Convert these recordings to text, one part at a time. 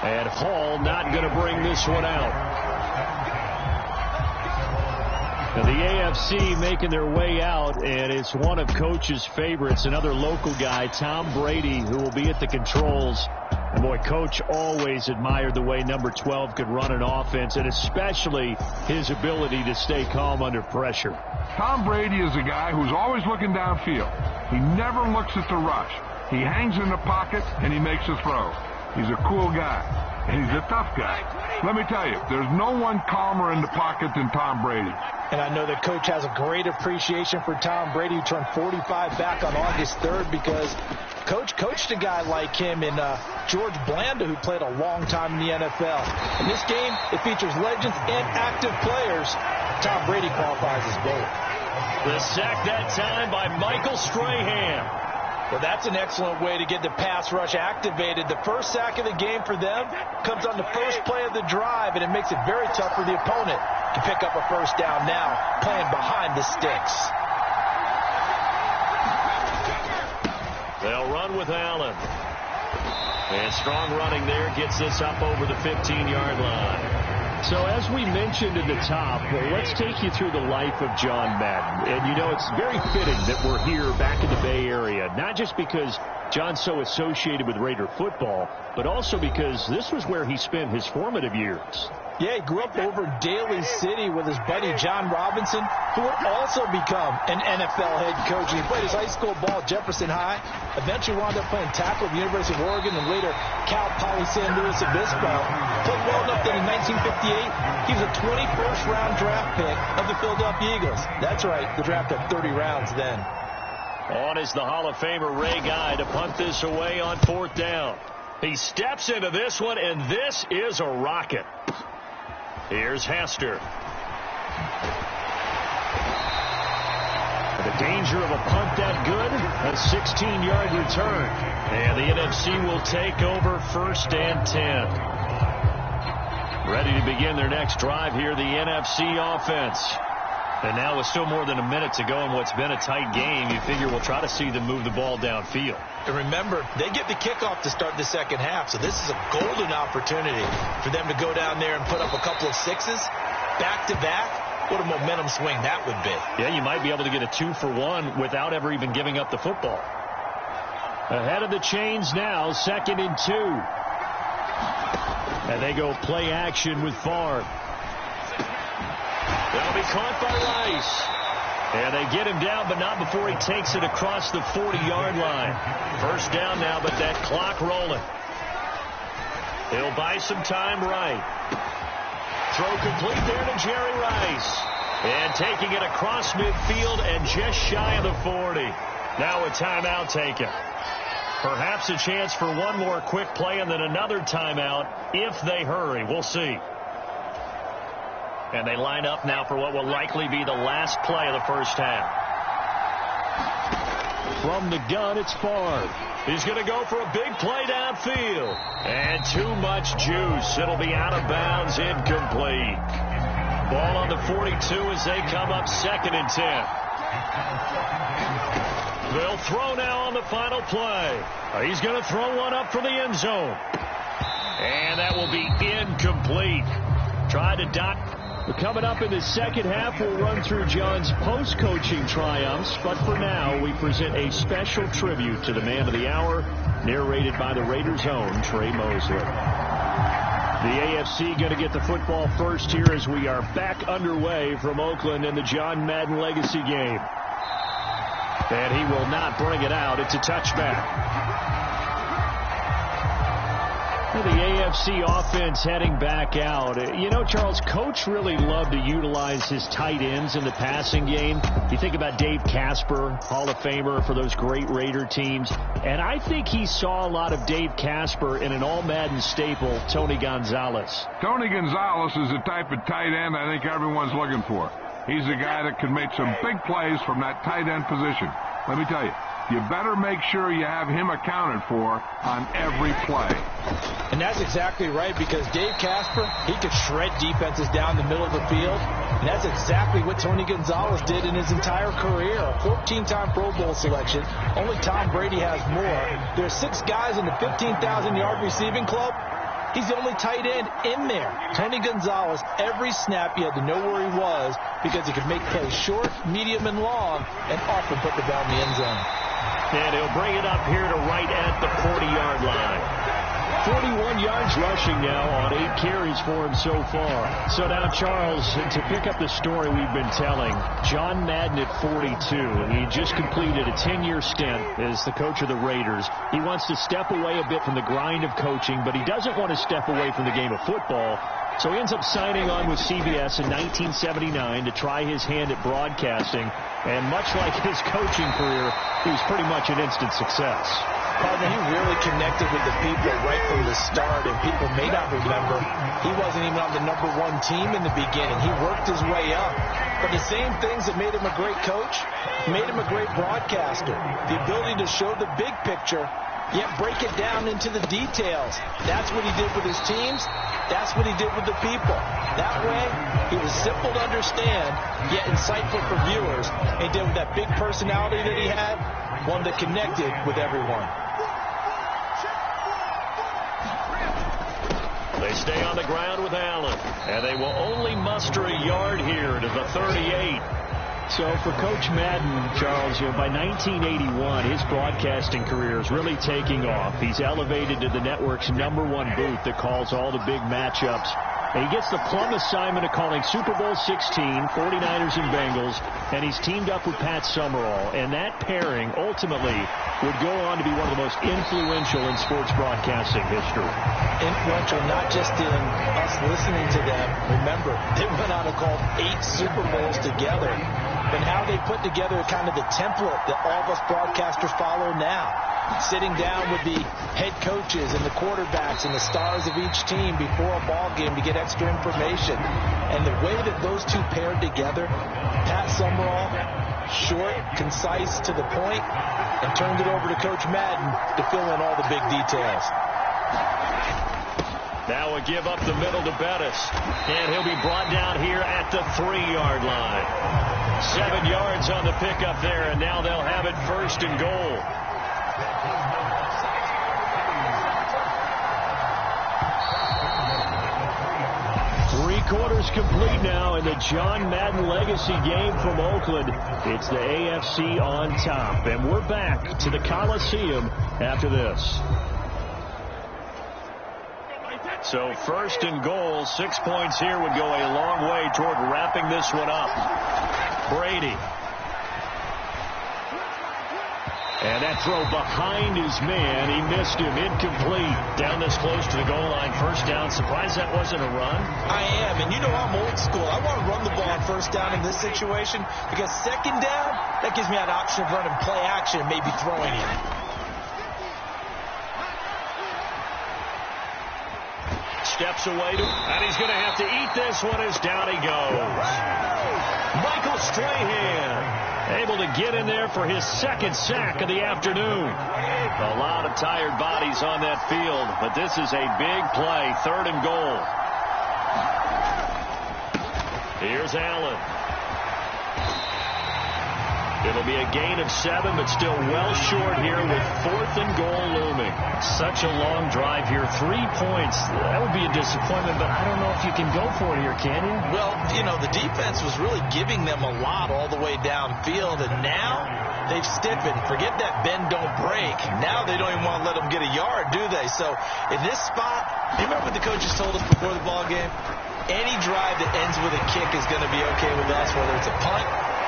And Hall not going to bring this one out. Now the AFC making their way out, and it's one of Coach's favorites, another local guy, Tom Brady, who will be at the controls. And boy, Coach always admired the way number 12 could run an offense, and especially his ability to stay calm under pressure. Tom Brady is a guy who's always looking downfield. He never looks at the rush. He hangs in the pocket, and he makes a throw. He's a cool guy, and he's a tough guy. Let me tell you, there's no one calmer in the pocket than Tom Brady. And I know that Coach has a great appreciation for Tom Brady, who turned 45 back on August 3rd, because Coach coached a guy like him in George Blanda, who played a long time in the NFL. In this game, it features legends and active players. Tom Brady qualifies as both. The sack that time by Michael Strahan. Well, that's an excellent way to get the pass rush activated. The first sack of the game for them comes on the first play of the drive, and it makes it very tough for the opponent to pick up a first down now, playing behind the sticks. They'll run with Allen. And strong running there gets this up over the 15-yard line. So as we mentioned at the top, let's take you through the life of John Madden. And, you know, it's very fitting that we're here back in the Bay Area, not just because John's so associated with Raider football, but also because this was where he spent his formative years. Yeah, he grew up over in Daly City with his buddy John Robinson, who would also become an NFL head coach. He played his high school ball at Jefferson High, eventually wound up playing tackle at the University of Oregon, and later Cal Poly San Luis Obispo. Played well enough that in 1958, he was a 21st round draft pick of the Philadelphia Eagles. That's right, the draft had 30 rounds then. On is the Hall of Famer Ray Guy to punt this away on 4th down. He steps into this one, and this is a rocket. Here's Hester. The danger of a punt that good, a 16-yard return. And the NFC will take over 1st and 10. Ready to begin their next drive here, the NFC offense. And now with still more than a minute to go in what's been a tight game, you figure we'll try to see them move the ball downfield. And remember, they get the kickoff to start the second half, so this is a golden opportunity for them to go down there and put up a couple of sixes back-to-back. What a momentum swing that would be. Yeah, you might be able to get a 2-for-1 without ever even giving up the football. Ahead of the chains now, 2nd and 2. And they go play action with Favre. They'll be caught by Rice. And they get him down, but not before he takes it across the 40-yard line. First down now, but that clock rolling. He'll buy some time right. Throw complete there to Jerry Rice. And taking it across midfield and just shy of the 40. Now a timeout taken. Perhaps a chance for one more quick play and then another timeout if they hurry. We'll see. And they line up now for what will likely be the last play of the first half. From the gun, it's Favre. He's going to go for a big play downfield. And too much juice. It'll be out of bounds, incomplete. Ball on the 42 as they come up 2nd and 10. They'll throw now on the final play. He's going to throw one up for the end zone. And that will be incomplete. Tried to dot. Coming up in the second half, we'll run through John's post-coaching triumphs. But for now, we present a special tribute to the man of the hour, narrated by the Raiders' own Trey Mosley. The AFC going to get the football first here as we are back underway from Oakland in the John Madden Legacy game. And he will not bring it out. It's a touchback. The AFC offense heading back out. You know, Charles, Coach really loved to utilize his tight ends in the passing game. You think about Dave Casper, Hall of Famer for those great Raider teams. And I think he saw a lot of Dave Casper in an all-Madden staple, Tony Gonzalez. Tony Gonzalez is the type of tight end I think everyone's looking for. He's a guy that can make some big plays from that tight end position. Let me tell you, you better make sure you have him accounted for on every play. And that's exactly right, because Dave Casper, he could shred defenses down the middle of the field. And that's exactly what Tony Gonzalez did in his entire career. A 14-time Pro Bowl selection. Only Tom Brady has more. There are 6 guys in the 15,000-yard receiving club. He's the only tight end in there. Tony Gonzalez, every snap, you had to know where he was because he could make plays short, medium, and long, and often put the ball in the end zone. And he'll bring it up here to right at the 40-yard line. 41 yards rushing now on 8 carries for him so far. So now, Charles, to pick up the story we've been telling, John Madden at 42. He just completed a 10-year stint as the coach of the Raiders. He wants to step away a bit from the grind of coaching, but he doesn't want to step away from the game of football. So he ends up signing on with CBS in 1979 to try his hand at broadcasting. And much like his coaching career, he was pretty much an instant success. Partner, he really connected with the people right from the start, and people may not remember he wasn't even on the #1 team in the beginning. He worked his way up. But the same things that made him a great coach made him a great broadcaster. The ability to show the big picture, yet break it down into the details. That's what he did with his teams. That's what he did with the people. That way, he was simple to understand, yet insightful for viewers. And he did with that big personality that he had, one that connected with everyone. They stay on the ground with Allen, and they will only muster a yard here to the 38. So for Coach Madden, Charles, by 1981, his broadcasting career is really taking off. He's elevated to the network's #1 booth that calls all the big matchups. And he gets the plum assignment of calling Super Bowl 16, 49ers and Bengals, and he's teamed up with Pat Summerall. And that pairing ultimately would go on to be one of the most influential in sports broadcasting history. Influential not just in us listening to them. Remember, they went on and called 8 Super Bowls together. But how they put together kind of the template that all of us broadcasters follow now. Sitting down with the head coaches and the quarterbacks and the stars of each team before a ball game to get extra information. And the way that those two paired together, Pat Summerall, short, concise, to the point, and turned it over to Coach Madden to fill in all the big details. Now a give up the middle to Bettis. And he'll be brought down here at the 3-yard line. 7 yards on the pickup there, and now they'll have it 1st and goal. Three-quarters complete now in the John Madden legacy game from Oakland. It's the AFC on top, and we're back to the Coliseum after this. So 1st and goal, 6 points here would go a long way toward wrapping this one up. Brady. And that throw behind his man. He missed him. Incomplete. Down this close to the goal line. 1st down. Surprised that wasn't a run? I am. And you know I'm old school. I want to run the ball on 1st down in this situation because 2nd down, that gives me an option of running play action and maybe throwing it. Steps away, and he's going to have to eat this one as down he goes. Michael Strahan able to get in there for his 2nd sack of the afternoon. A lot of tired bodies on that field, but this is a big play. 3rd and goal. Here's Allen. It'll be a gain of 7, but still well short here with 4th and goal looming. Such a long drive here. 3 points. That would be a disappointment, but I don't know if you can go for it here, can you? Well, you know, the defense was really giving them a lot all the way downfield, and now they've stiffened. Forget that bend, don't break. Now they don't even want to let them get a yard, do they? So in this spot, you remember what the coaches told us before the ball game? Any drive that ends with a kick is going to be okay with us, whether it's a punt,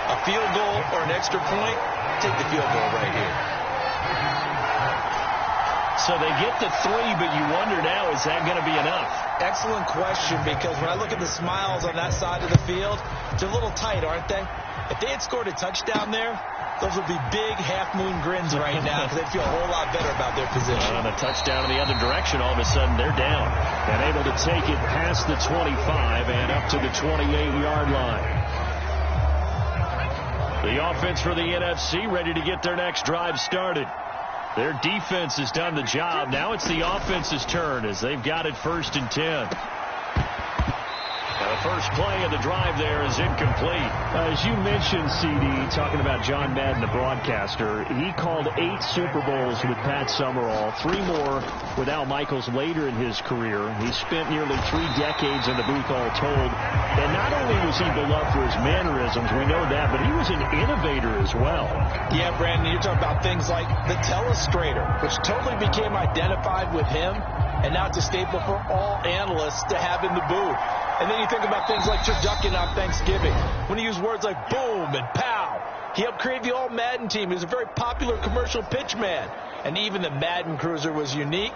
a field goal, or an extra point. Take the field goal right here. So they get the 3, but you wonder now, is that going to be enough? Excellent question, because when I look at the smiles on that side of the field, they're a little tight, aren't they? If they had scored a touchdown there, those would be big half-moon grins right now because they'd feel a whole lot better about their position. On a touchdown in the other direction, all of a sudden they're down. And able to take it past the 25 and up to the 28-yard line. The offense for the NFC ready to get their next drive started. Their defense has done the job. Now it's the offense's turn as they've got it 1st and 10. Now first play of the drive there is incomplete. As you mentioned, CD, talking about John Madden, the broadcaster, he called 8 Super Bowls with Pat Summerall, 3 more with Al Michaels later in his career. He spent nearly 3 decades in the booth all told. And not only was he beloved for his mannerisms, we know that, but he was an innovator as well. Yeah, Brandon, you're talking about things like the telestrator, which totally became identified with him, and now it's a staple for all analysts to have in the booth. And then you think about things like turducken on Thanksgiving, when he used words like boom and pow. He helped create the All-Madden team. He was a very popular commercial pitch man. And even the Madden Cruiser was unique,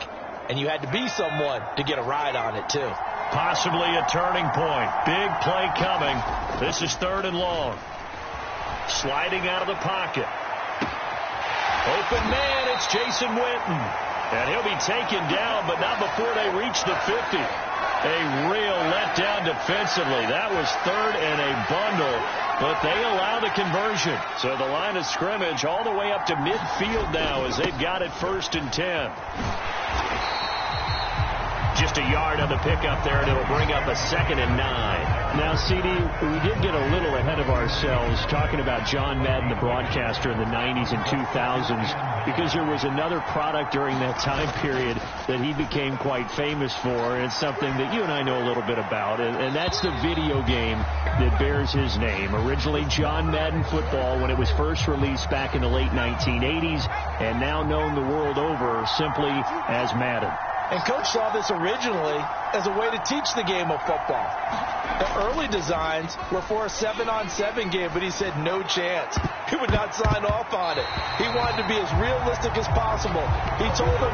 and you had to be someone to get a ride on it, too. Possibly a turning point. Big play coming. This is 3rd and long. Sliding out of the pocket. Open man, it's Jason Witten. And he'll be taken down, but not before they reach the 50. A real letdown defensively. That was 3rd and a bundle, but they allow the conversion. So the line of scrimmage all the way up to midfield now as they've got it 1st and 10. Just a yard on the pickup there, and it'll bring up a 2nd and 9. Now, CD, we did get a little ahead of ourselves talking about John Madden, the broadcaster in the 90s and 2000s, because there was another product during that time period that he became quite famous for, and it's something that you and I know a little bit about, and that's the video game that bears his name. Originally John Madden Football when it was first released back in the late 1980s, and now known the world over simply as Madden. And Coach saw this originally as a way to teach the game of football. The early designs were for a 7-on-7 game, but he said no chance. He would not sign off on it. He wanted to be as realistic as possible. He told him,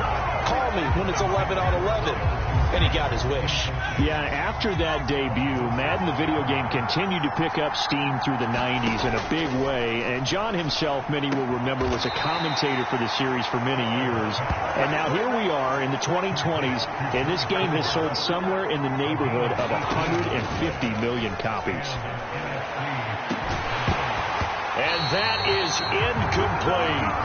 call me when it's 11-on-11. And he got his wish. Yeah, after that debut, Madden the video game continued to pick up steam through the 90s in a big way. And John himself, many will remember, was a commentator for the series for many years. And now here we are in the 2020s, and this game has sold somewhere in the neighborhood of 150 million copies. And that is incomplete.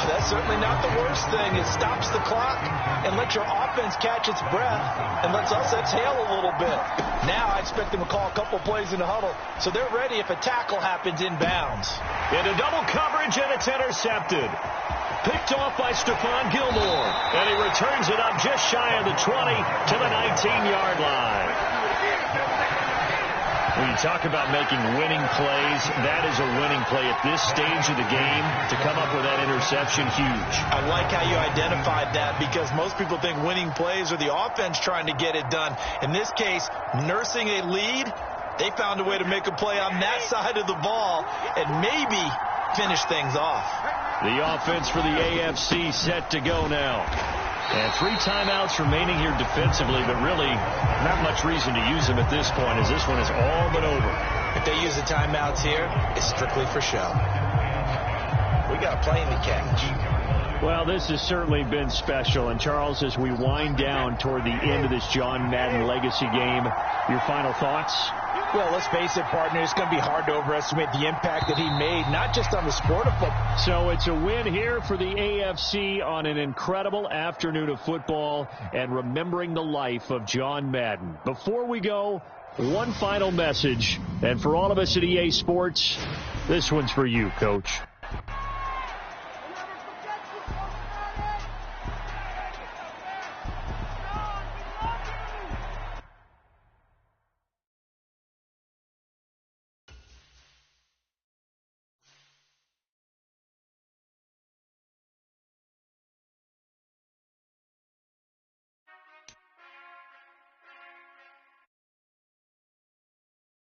That's certainly not the worst thing. It stops the clock and lets your offense catch its breath and lets us exhale a little bit. Now I expect them to call a couple plays in the huddle so they're ready if a tackle happens inbounds. Into double coverage, and it's intercepted. Picked off by Stephon Gilmore, and he returns it up just shy of the 20 to the 19-yard line. When you talk about making winning plays, that is a winning play at this stage of the game. To come up with that interception, huge. I like how you identified that, because most people think winning plays are the offense trying to get it done. In this case, nursing a lead, they found a way to make a play on that side of the ball and maybe finish things off. The offense for the AFC set to go now. And 3 timeouts remaining here defensively, but really not much reason to use them at this point, as this one is all but over. If they use the timeouts here, it's strictly for show. We got a plane to catch. Well, this has certainly been special. And, Charles, as we wind down toward the end of this John Madden legacy game, your final thoughts? Well, let's face it, partner, it's going to be hard to overestimate the impact that he made, not just on the sport of football. So it's a win here for the AFC on an incredible afternoon of football and remembering the life of John Madden. Before we go, one final message, and for all of us at EA Sports, this one's for you, Coach.